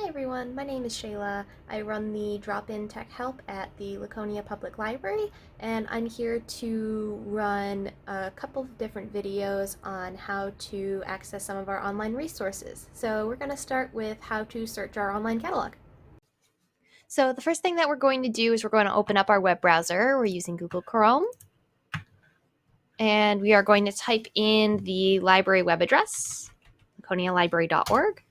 everyone, my name is Shayla. I run the Drop-In Tech Help at the Laconia Public Library, and I'm here to run a couple of different videos on how to access some of our online resources. So we're going to start with how to search our online catalog. So the first thing that we're going to do is we're going to open up our web browser. We're using Google Chrome. And we are going to type in the library web address, laconialibrary.org.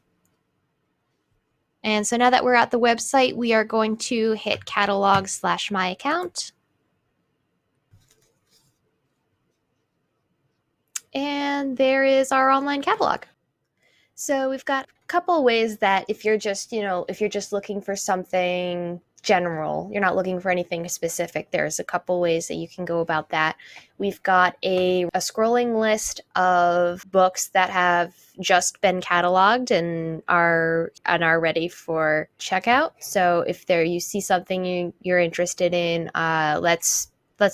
And so now that we're at the website, we are going to hit catalog/my account. And there is our online catalog. So we've got a couple ways that if you're just looking for something general, you're not looking for anything specific, there's a couple ways that you can go about that. We've got a scrolling list of books that have just been cataloged and are ready for checkout. So if you see something you're interested in, let's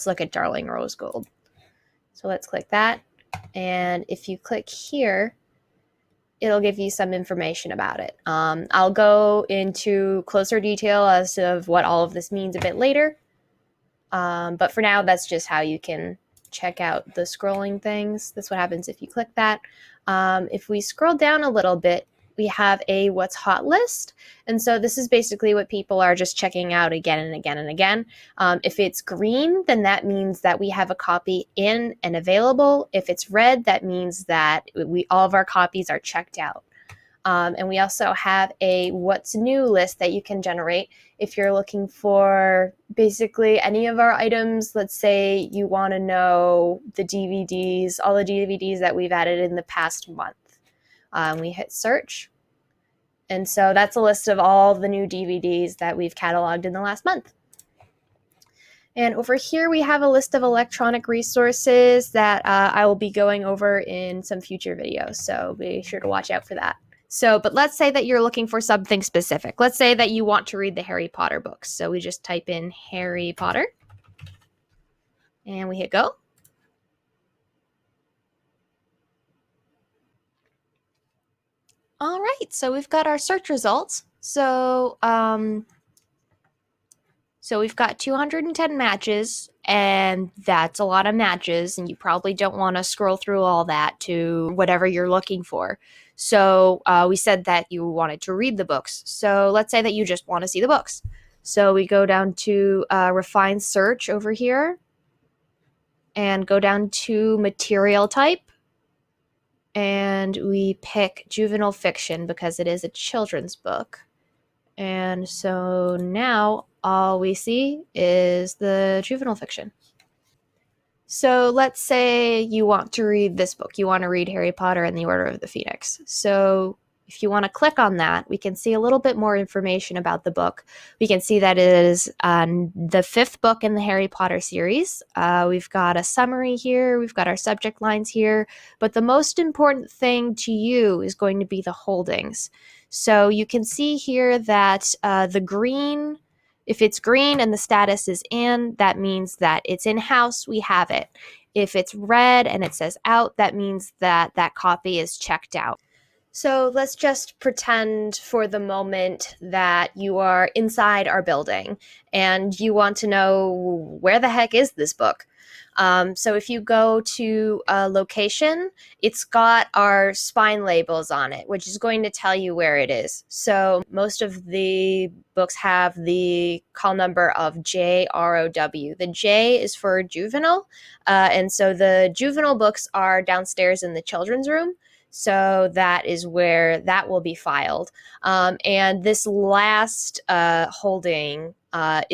look at Darling Rose Gold. So let's click that. And if you click here, it'll give you some information about it. I'll go into closer detail as of what all of this means a bit later. But for now, that's just how you can check out the scrolling things. That's what happens if you click that. If we scroll down a little bit, we have a what's hot list. And so this is basically what people are just checking out again and again and again. If it's green, then that means that we have a copy in and available. If it's red, that means that all of our copies are checked out. And we also have a what's new list that you can generate if you're looking for basically any of our items. Let's say you want to know the DVDs, all the DVDs that we've added in the past month. We hit search. And so that's a list of all the new DVDs that we've cataloged in the last month. And over here, we have a list of electronic resources that I will be going over in some future videos. So be sure to watch out for that. But let's say that you're looking for something specific. Let's say that you want to read the Harry Potter books. So we just type in Harry Potter and we hit go. All right, so we've got our search results. So we've got 210 matches, and that's a lot of matches, and you probably don't want to scroll through all that to whatever you're looking for. So we said that you wanted to read the books. So let's say that you just want to see the books. So we go down to refine search over here and go down to material type. And we pick juvenile fiction because it is a children's book. And so now all we see is the juvenile fiction. So let's say you want to read this book. You want to read Harry Potter and the Order of the Phoenix. So if you want to click on that, we can see a little bit more information about the book. We can see that it is the 5th book in the Harry Potter series. We've got a summary here. We've got our subject lines here. But the most important thing to you is going to be the holdings. So you can see here that the green, if it's green and the status is in, that means that it's in-house, we have it. If it's red and it says out, that means that that copy is checked out. So let's just pretend for the moment that you are inside our building and you want to know where the heck is this book. So if you go to a location, it's got our spine labels on it, which is going to tell you where it is. So most of the books have the call number of JROW. The J is for juvenile, and so the juvenile books are downstairs in the children's room. So that is where that will be filed. And this last holding has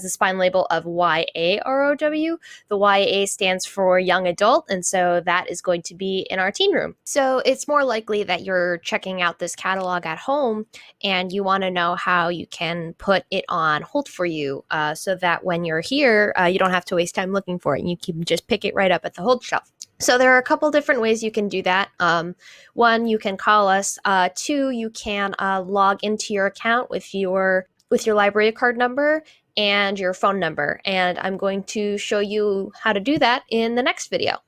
the spine label of YAROW. The YA stands for young adult, and so that is going to be in our teen room. So it's more likely that you're checking out this catalog at home and you want to know how you can put it on hold for you so that when you're here, you don't have to waste time looking for it and you can just pick it right up at the hold shelf. So there are a couple different ways you can do that. One, you can call us. Two, you can log into your account with your library card number and your phone number. And I'm going to show you how to do that in the next video.